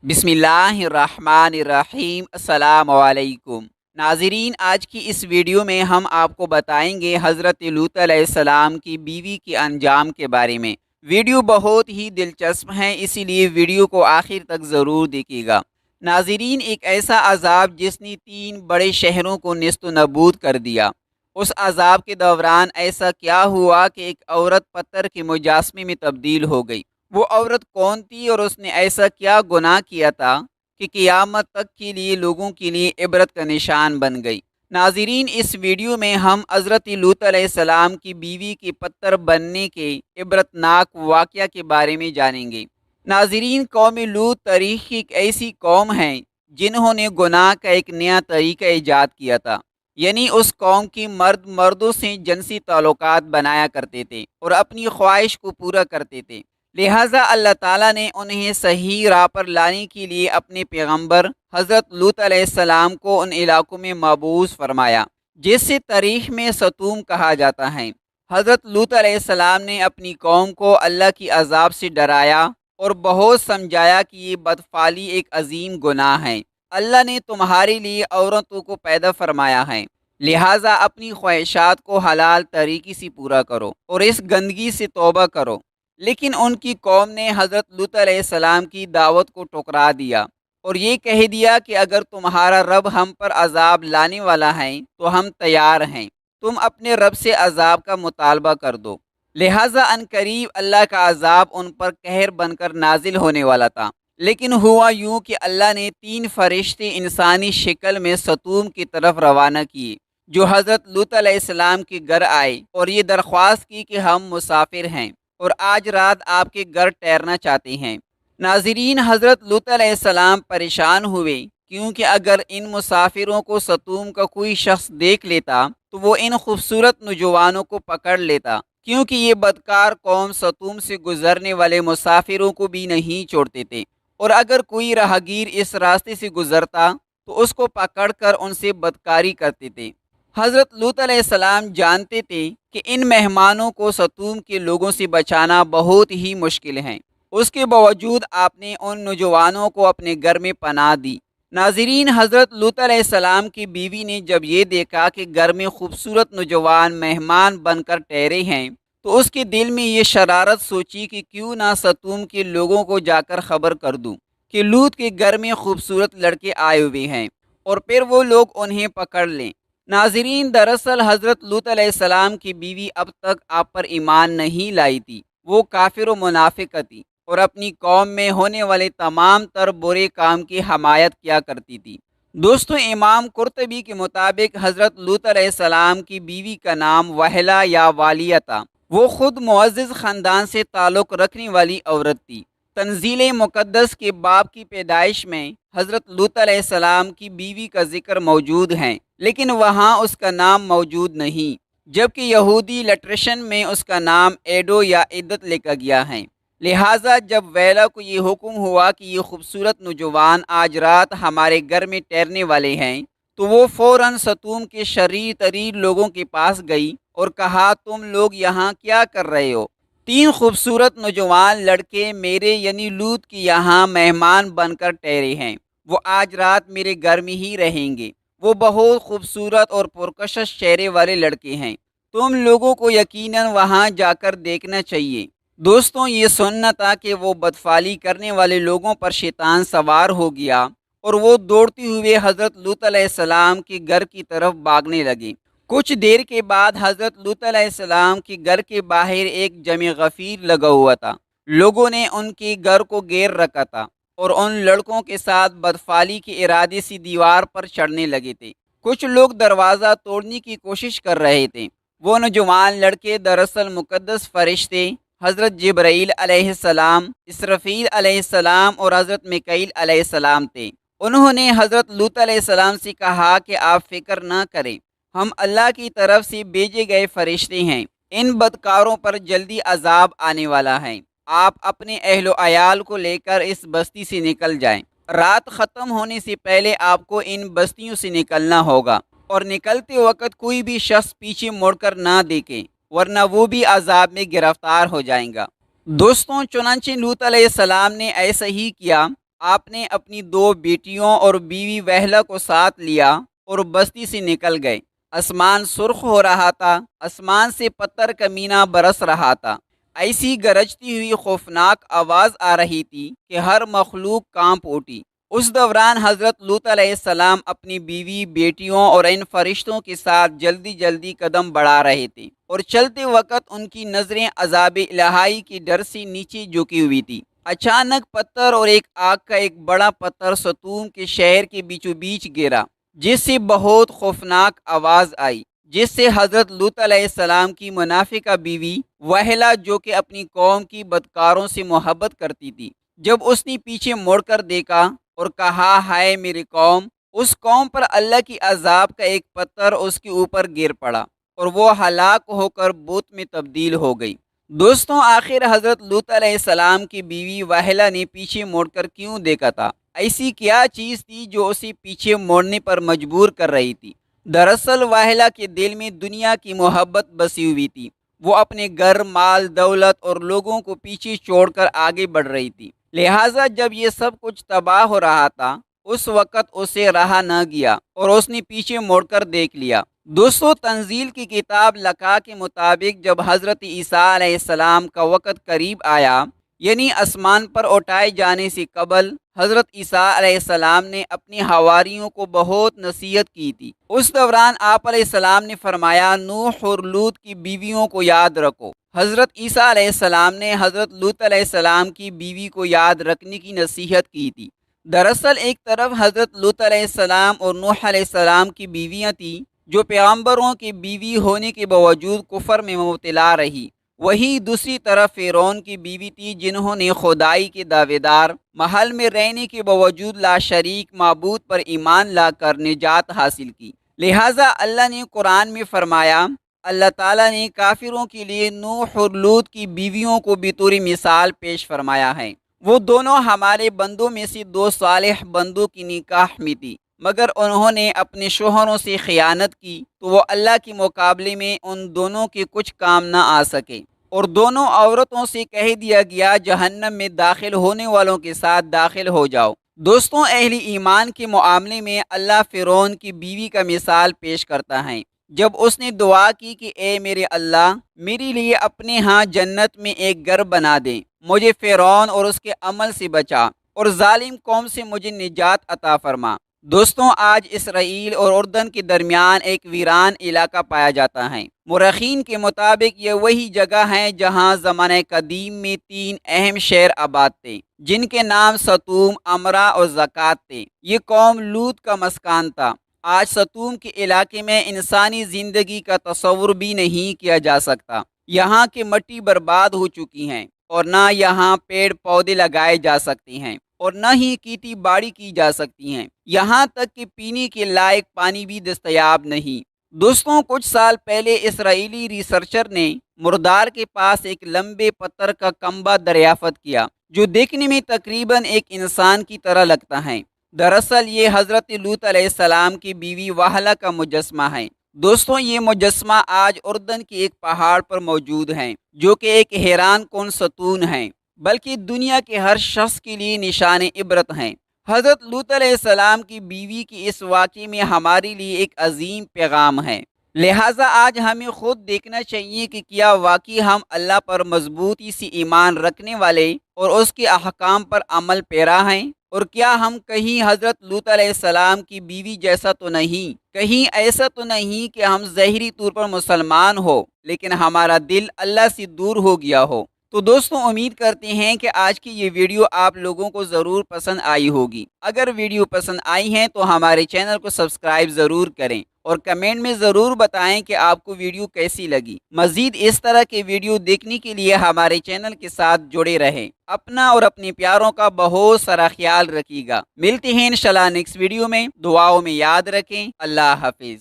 بسم اللہ الرحمن الرحیم۔ السلام علیکم ناظرین، آج کی اس ویڈیو میں ہم آپ کو بتائیں گے حضرت لوط علیہ السلام کی بیوی کے انجام کے بارے میں۔ ویڈیو بہت ہی دلچسپ ہے، اسی لیے ویڈیو کو آخر تک ضرور دیکھیے گا۔ ناظرین، ایک ایسا عذاب جس نے 3 بڑے شہروں کو نیست و نابود کر دیا۔ اس عذاب کے دوران ایسا کیا ہوا کہ ایک عورت پتھر کے مجسمے میں تبدیل ہو گئی؟ وہ عورت کون تھی اور اس نے ایسا کیا گناہ کیا تھا کہ قیامت تک کے لیے لوگوں کے لیے عبرت کا نشان بن گئی؟ ناظرین، اس ویڈیو میں ہم حضرت لوط علیہ السلام کی بیوی کے پتھر بننے کے عبرتناک واقعہ کے بارے میں جانیں گے۔ ناظرین، قوم لوط تاریخ کی ایک ایسی قوم ہے جنہوں نے گناہ کا ایک نیا طریقہ ایجاد کیا تھا، یعنی اس قوم کی مرد مردوں سے جنسی تعلقات بنایا کرتے تھے اور اپنی خواہش کو پورا کرتے تھے۔ لہٰذا اللہ تعالیٰ نے انہیں صحیح راہ پر لانے کے لیے اپنے پیغمبر حضرت لوط علیہ السلام کو ان علاقوں میں مبعوث فرمایا جسے تاریخ میں ستوم کہا جاتا ہے۔ حضرت لوط علیہ السلام نے اپنی قوم کو اللہ کی عذاب سے ڈرایا اور بہت سمجھایا کہ یہ بدفعلی ایک عظیم گناہ ہے۔ اللہ نے تمہارے لیے عورتوں کو پیدا فرمایا ہے، لہٰذا اپنی خواہشات کو حلال طریقے سے پورا کرو اور اس گندگی سے توبہ کرو۔ لیکن ان کی قوم نے حضرت لوط علیہ السلام کی دعوت کو ٹھکرا دیا اور یہ کہہ دیا کہ اگر تمہارا رب ہم پر عذاب لانے والا ہے تو ہم تیار ہیں، تم اپنے رب سے عذاب کا مطالبہ کر دو۔ لہٰذا عنقریب اللہ کا عذاب ان پر قہر بن کر نازل ہونے والا تھا، لیکن ہوا یوں کہ اللہ نے 3 فرشتے انسانی شکل میں ستوم کی طرف روانہ کیے، جو حضرت لوط علیہ السلام کے گھر آئے اور یہ درخواست کی کہ ہم مسافر ہیں اور آج رات آپ کے گھر ٹھہرنا چاہتے ہیں۔ ناظرین، حضرت لوط علیہ السلام پریشان ہوئے، کیونکہ اگر ان مسافروں کو ستوم کا کوئی شخص دیکھ لیتا تو وہ ان خوبصورت نوجوانوں کو پکڑ لیتا، کیونکہ یہ بدکار قوم ستوم سے گزرنے والے مسافروں کو بھی نہیں چھوڑتے تھے، اور اگر کوئی راہگیر اس راستے سے گزرتا تو اس کو پکڑ کر ان سے بدکاری کرتے تھے۔ حضرت لوط علیہ السلام جانتے تھے کہ ان مہمانوں کو ستوم کے لوگوں سے بچانا بہت ہی مشکل ہے، اس کے باوجود آپ نے ان نوجوانوں کو اپنے گھر میں پناہ دی۔ ناظرین، حضرت لوط علیہ السلام کی بیوی نے جب یہ دیکھا کہ گھر میں خوبصورت نوجوان مہمان بن کر ٹھہرے ہیں تو اس کے دل میں یہ شرارت سوچی کہ کیوں نہ ستوم کے لوگوں کو جا کر خبر کر دوں کہ لوط کے گھر میں خوبصورت لڑکے آئے ہوئے ہیں اور پھر وہ لوگ انہیں پکڑ لیں۔ ناظرین، دراصل حضرت لوط علیہ السلام کی بیوی اب تک آپ پر ایمان نہیں لائی تھی، وہ کافر و منافق تھی اور اپنی قوم میں ہونے والے تمام تر برے کام کی حمایت کیا کرتی تھی۔ دوستو، امام قرطبی کے مطابق حضرت لوط علیہ السلام کی بیوی کا نام وہلہ یا والیہ تھا۔ وہ خود معزز خاندان سے تعلق رکھنے والی عورت تھی۔ تنزیل مقدس کے باب کی پیدائش میں حضرت لوط علیہ السلام کی بیوی کا ذکر موجود ہے، لیکن وہاں اس کا نام موجود نہیں، جبکہ یہودی لٹریشن میں اس کا نام ایڈو یا عدت لکھا گیا ہے۔ لہٰذا جب ویلا کو یہ حکم ہوا کہ یہ خوبصورت نوجوان آج رات ہمارے گھر میں ٹھہرنے والے ہیں، تو وہ فوراً ستوم کے شریر ترین لوگوں کے پاس گئی اور کہا، تم لوگ یہاں کیا کر رہے ہو؟ 3 خوبصورت نوجوان لڑکے میرے یعنی لوط کی یہاں مہمان بن کر ٹھہرے ہیں، وہ آج رات میرے گھر میں ہی رہیں گے۔ وہ بہت خوبصورت اور پرکشش چہرے والے لڑکے ہیں، تم لوگوں کو یقیناً وہاں جا کر دیکھنا چاہیے۔ دوستوں، یہ سننا تھا کہ وہ بدفعلی کرنے والے لوگوں پر شیطان سوار ہو گیا اور وہ دوڑتے ہوئے حضرت لوط علیہ السلام کے گھر کی طرف بھاگنے لگے۔ کچھ دیر کے بعد حضرت لوط علیہ السلام کے گھر کے باہر ایک جمع غفیر لگا ہوا تھا۔ لوگوں نے ان کے گھر کو گھیر رکھا تھا اور ان لڑکوں کے ساتھ بدفعلی کے ارادے سے دیوار پر چڑھنے لگے تھے۔ کچھ لوگ دروازہ توڑنے کی کوشش کر رہے تھے۔ وہ نوجوان لڑکے دراصل مقدس فرشتے حضرت جبرائیل علیہ السلام، اسرافیل علیہ السلام اور حضرت میکائیل علیہ السلام تھے۔ انہوں نے حضرت لوط علیہ السلام سے کہا کہ آپ فکر نہ کریں، ہم اللہ کی طرف سے بھیجے گئے فرشتے ہیں، ان بدکاروں پر جلدی عذاب آنے والا ہے، آپ اپنے اہل و عیال کو لے کر اس بستی سے نکل جائیں، رات ختم ہونے سے پہلے آپ کو ان بستیوں سے نکلنا ہوگا، اور نکلتے وقت کوئی بھی شخص پیچھے مڑ کر نہ دیکھے، ورنہ وہ بھی عذاب میں گرفتار ہو جائیں گا۔ دوستوں، چنانچہ لوط علیہ السلام نے ایسا ہی کیا آپ نے اپنی 2 بیٹیوں اور بیوی وہلہ کو ساتھ لیا اور بستی سے نکل گئے۔ آسمان سرخ ہو رہا تھا، آسمان سے پتھر کا مینہ برس رہا تھا۔ ایسی گرجتی ہوئی خوفناک آواز آ رہی تھی کہ ہر مخلوق کانپ اٹھی۔ اس دوران حضرت لوط علیہ السلام اپنی بیوی، بیٹیوں اور ان فرشتوں کے ساتھ جلدی جلدی قدم بڑھا رہے تھے، اور چلتے وقت ان کی نظریں عذاب الہی کی ڈر سے نیچے جھکی ہوئی تھی۔ اچانک پتھر اور ایک آگ کا ایک بڑا پتھر ستوم کے شہر کے بیچوں بیچ گرا، جس سے بہت خوفناک آواز آئی، جس سے حضرت لوط علیہ السلام کی منافقہ بیوی وہلہ، جو کہ اپنی قوم کی بدکاروں سے محبت کرتی تھی، جب اس نے پیچھے مڑ کر دیکھا اور کہا، ہائے میری قوم! اس قوم پر اللہ کی عذاب کا ایک پتھر اس کے اوپر گر پڑا اور وہ ہلاک ہو کر بت میں تبدیل ہو گئی۔ دوستوں، آخر حضرت لوط علیہ السلام کی بیوی وہلہ نے پیچھے مڑ کر کیوں دیکھا تھا؟ ایسی کیا چیز تھی جو اسے پیچھے موڑنے پر مجبور کر رہی تھی؟ دراصل وہلہ کے دل میں دنیا کی محبت بسی ہوئی تھی۔ وہ اپنے گھر، مال، دولت اور لوگوں کو پیچھے چھوڑ کر آگے بڑھ رہی تھی۔ لہٰذا جب یہ سب کچھ تباہ ہو رہا تھا، اس وقت اسے رہا نہ گیا اور اس نے پیچھے مڑ کر دیکھ لیا۔ دوستو، تنزیل کی کتاب لقا کے مطابق جب حضرت عیسیٰ علیہ السلام کا وقت قریب آیا، یعنی آسمان پر اٹھائے جانے سے قبل، حضرت عیسیٰ علیہ السلام نے اپنی حواریوں کو بہت نصیحت کی تھی۔ اس دوران آپ علیہ السلام نے فرمایا، نوح اور لوط کی بیویوں کو یاد رکھو۔ حضرت عیسیٰ علیہ السلام نے حضرت لوط علیہ السلام کی بیوی کو یاد رکھنے کی نصیحت کی تھی۔ دراصل ایک طرف حضرت لوط علیہ السلام اور نوح علیہ السلام کی بیویاں تھیں جو پیغمبروں کی بیوی ہونے کے باوجود کفر میں مبتلا رہی، وہی دوسری طرف فرعون کی بیوی تھی جنہوں نے خدائی کے دعوے دار محل میں رہنے کے باوجود لا شریک معبود پر ایمان لا کر نجات حاصل کی۔ لہٰذا اللہ نے قرآن میں فرمایا، اللہ تعالیٰ نے کافروں کے لیے نوح اور لوط کی بیویوں کو بطور مثال پیش فرمایا ہے۔ وہ دونوں ہمارے بندوں میں سے 2 صالح بندوں کی نکاح میں تھی، مگر انہوں نے اپنے شوہروں سے خیانت کی تو وہ اللہ کے مقابلے میں ان دونوں کے کچھ کام نہ آ سکے، اور دونوں عورتوں سے کہہ دیا گیا، جہنم میں داخل ہونے والوں کے ساتھ داخل ہو جاؤ۔ دوستوں، اہل ایمان کے معاملے میں اللہ فرعون کی بیوی کا مثال پیش کرتا ہے۔ جب اس نے دعا کی کہ اے میرے اللہ، میرے لیے اپنے ہاں جنت میں ایک گھر بنا دے، مجھے فرعون اور اس کے عمل سے بچا، اور ظالم قوم سے مجھے نجات عطا فرما۔ دوستوں، آج اسرائیل اور اردن کے درمیان ایک ویران علاقہ پایا جاتا ہے۔ مورخین کے مطابق یہ وہی جگہ ہے جہاں زمانہ قدیم میں 3 اہم شہر آباد تھے، جن کے نام ستوم، امرا اور زکات تھے۔ یہ قوم لوط کا مسکن تھا۔ آج ستوم کے علاقے میں انسانی زندگی کا تصور بھی نہیں کیا جا سکتا۔ یہاں کی مٹی برباد ہو چکی ہے، اور نہ یہاں پیڑ پودے لگائے جا سکتے ہیں، اور نہ ہی کھیتی باڑی کی جا سکتی ہیں، یہاں تک کہ پینے کے لائق پانی بھی دستیاب نہیں۔ دوستوں، کچھ سال پہلے اسرائیلی ریسرچر نے مردار کے پاس ایک لمبے پتھر کا کمبا دریافت کیا جو دیکھنے میں تقریباً ایک انسان کی طرح لگتا ہے۔ دراصل یہ حضرت لوط علیہ السلام کی بیوی وہلہ کا مجسمہ ہے۔ دوستوں، یہ مجسمہ آج اردن کے ایک پہاڑ پر موجود ہے، جو کہ ایک حیران کن ستون ہے، بلکہ دنیا کے ہر شخص کے لیے نشان عبرت ہیں۔ حضرت لوط علیہ السلام کی بیوی کی اس واقعے میں ہمارے لیے ایک عظیم پیغام ہے۔ لہٰذا آج ہمیں خود دیکھنا چاہیے کہ کیا واقعی ہم اللہ پر مضبوطی سے ایمان رکھنے والے اور اس کے احکام پر عمل پیرا ہیں، اور کیا ہم کہیں حضرت لوط علیہ السلام کی بیوی جیسا تو نہیں، کہیں ایسا تو نہیں کہ ہم ظاہری طور پر مسلمان ہو لیکن ہمارا دل اللہ سے دور ہو گیا ہو۔ تو دوستوں، امید کرتے ہیں کہ آج کی یہ ویڈیو آپ لوگوں کو ضرور پسند آئی ہوگی۔ اگر ویڈیو پسند آئی ہے تو ہمارے چینل کو سبسکرائب ضرور کریں، اور کمنٹ میں ضرور بتائیں کہ آپ کو ویڈیو کیسی لگی۔ مزید اس طرح کے ویڈیو دیکھنے کے لیے ہمارے چینل کے ساتھ جڑے رہیں۔ اپنا اور اپنے پیاروں کا بہت سارا خیال رکھیے گا۔ ملتے ہیں انشاءاللہ نیکسٹ ویڈیو میں۔ دعاؤں میں یاد رکھیں۔ اللہ حافظ۔